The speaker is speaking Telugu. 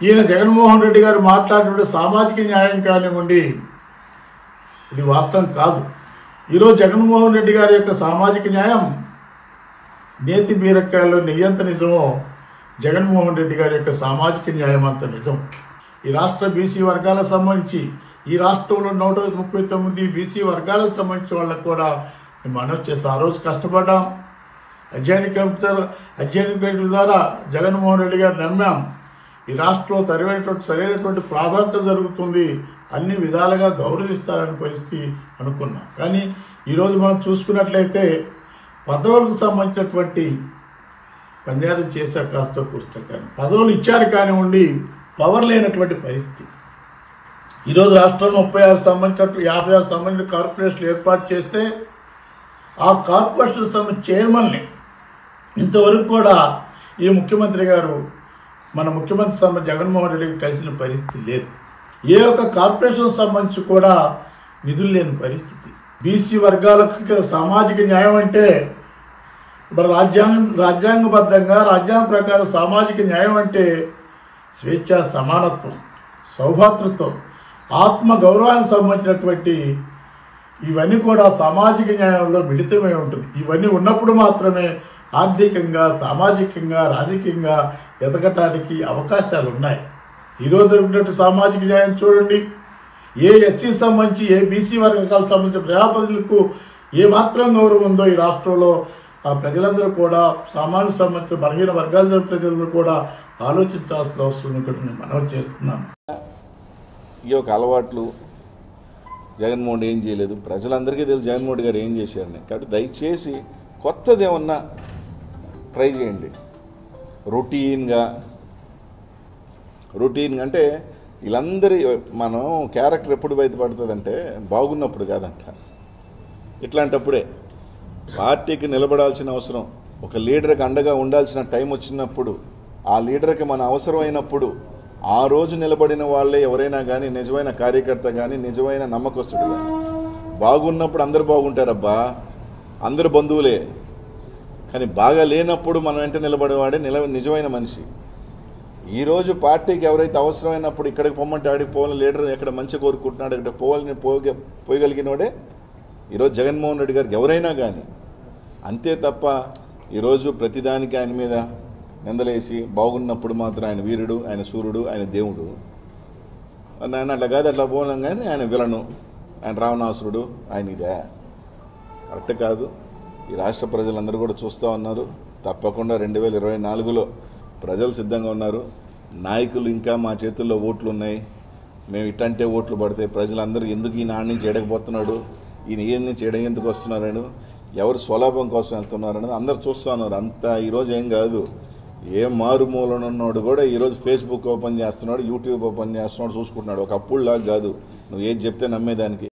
ఈయన జగన్మోహన్ రెడ్డి గారు మాట్లాడినటువంటి సామాజిక న్యాయం కానివ్వండి, ఇది వాస్తవం కాదు. ఈరోజు జగన్మోహన్ రెడ్డి గారి యొక్క సామాజిక న్యాయం నేతి బీరకాయల్లో నెయ్యంత నిజమో జగన్మోహన్ రెడ్డి గారి యొక్క సామాజిక న్యాయం అంత నిజం. ఈ రాష్ట్ర బీసీ వర్గాలకు సంబంధించి, ఈ రాష్ట్రంలో 139 బీసీ వర్గాలకు సంబంధించి వాళ్ళకు కూడా మేము మనవి చేస్తాం. ఆ రోజు కష్టపడ్డాం, అధ్యయన కమిటీ ద్వారా జగన్మోహన్ రెడ్డి గారు నమ్మాం. ఈ రాష్ట్రంలో సరైనటువంటి ప్రాధాన్యత జరుగుతుంది, అన్ని విధాలుగా గౌరవిస్తారని పరిస్థితి అనుకున్నాం. కానీ ఈరోజు మనం చూసుకున్నట్లయితే పదవులకు సంబంధించినటువంటి పనియాదం చేశారు, కాస్త పుస్తకాన్ని పదవులు ఇచ్చారు కానివ్వండి, పవర్ లేనటువంటి పరిస్థితి. ఈరోజు రాష్ట్రంలో 56 సంబంధించిన కార్పొరేషన్లు ఏర్పాటు చేస్తే ఆ కార్పొరేషన్ సంబంధించిన చైర్మన్ని ఇంతవరకు కూడా ఈ ముఖ్యమంత్రి గారు మన ముఖ్యమంత్రి జగన్మోహన్ రెడ్డికి కలిసిన పరిస్థితి లేదు. ఏ ఒక్క కార్పొరేషన్ సంబంధించి కూడా నిధులు లేని పరిస్థితి. బీసీ వర్గాలకు సామాజిక న్యాయం అంటే ఇప్పుడు రాజ్యాంగబద్ధంగా రాజ్యాంగ ప్రకారం సామాజిక న్యాయం అంటే స్వేచ్ఛ, సమానత్వం, సౌభాతృత్వం, ఆత్మ గౌరవానికి సంబంధించినటువంటి ఇవన్నీ కూడా సామాజిక న్యాయంలో మిళితమై ఉంటుంది. ఇవన్నీ ఉన్నప్పుడు మాత్రమే ఆర్థికంగా, సామాజికంగా, రాజకీయంగా ఎదగటానికి అవకాశాలు ఉన్నాయి. ఈరోజు ఉన్నటువంటి సామాజిక న్యాయం చూడండి. ఏ ఎస్సీ సంబంధించి, ఏ బీసీ వర్గాలకు సంబంధించిన ప్రజాప్రతినిధులకు ఏమాత్రం గౌరవం ఉందో ఈ రాష్ట్రంలో ఆ ప్రజలందరూ కూడా, సామాన్య సంబంధించిన బలహీన వర్గాల ప్రజలందరూ కూడా ఆలోచించాల్సిన అవసరం ఉందని నేను మనవి చేస్తున్నాను. ఈ యొక్క అలవాట్లు జగన్మోహన్ ఏం చేయలేదు, ప్రజలందరికీ తెలుసు జగన్మోహన్ గారు ఏం చేశారని. కాబట్టి దయచేసి కొత్తది ఏమన్నా ట్రై చేయండి. రొటీన్గా అంటే వీళ్ళందరి మనం క్యారెక్టర్ ఎప్పుడు బయటపడుతుందంటే బాగున్నప్పుడు కాదంట, ఇట్లాంటప్పుడే. పార్టీకి నిలబడాల్సిన అవసరం, ఒక లీడర్కి అండగా ఉండాల్సిన టైం వచ్చినప్పుడు, ఆ లీడర్కి మన అవసరమైనప్పుడు ఆ రోజు నిలబడిన వాళ్ళే ఎవరైనా కానీ నిజమైన కార్యకర్త కానీ నిజమైన నమ్మకస్తుడు కానీ. బాగున్నప్పుడు అందరు బాగుంటారబ్బా, అందరు బంధువులే. కానీ బాగా లేనప్పుడు మనం వెంట నిలబడేవాడే నిజమైన మనిషి. ఈరోజు పార్టీకి ఎవరైతే అవసరమైనప్పుడు ఇక్కడికి పొమ్మంటే ఆడికి పోవాలని లీడర్ ఎక్కడ మంచి కోరుకుంటున్నాడు, ఇక్కడ పోయగలిగినోడే ఈరోజు జగన్మోహన్ రెడ్డి గారికి ఎవరైనా కానీ. అంతే తప్ప ఈరోజు ప్రతిదానికి ఆయన మీద నిందలేసి బాగున్నప్పుడు మాత్రం ఆయన వీరుడు, ఆయన సూర్యుడు, ఆయన దేవుడు, ఆయన అట్లా కాదు అట్లా పోలేం కానీ ఆయన విలను, ఆయన రావణాసురుడు, ఆయన ఇదే కరెక్ట్ కాదు. ఈ రాష్ట్ర ప్రజలందరూ కూడా చూస్తూ ఉన్నారు. తప్పకుండా 2024లో ప్రజలు సిద్ధంగా ఉన్నారు. నాయకులు ఇంకా మా చేతుల్లో ఓట్లు ఉన్నాయి, మేము ఇట్టంటే ఓట్లు పడతాయి, ప్రజలందరూ ఎందుకు ఈయన ఆడి నుంచి ఎడకపోతున్నాడు, ఈయన ఏ నుంచి ఎడగెందుకు వస్తున్నారని, ఎవరు స్వలాభం కోసం వెళ్తున్నారు అనేది అందరు చూస్తూ ఉన్నారు. అంతా ఈరోజు ఏం కాదు, ఏ మారుమూలనున్నాడు కూడా ఈరోజు ఫేస్బుక్ ఓపెన్ చేస్తున్నాడు, యూట్యూబ్ ఓపెన్ చేస్తున్నాడు, చూసుకుంటున్నాడు. ఒకప్పుడులాగా కాదు, నువ్వు ఏది చెప్తే నమ్మేదానికి.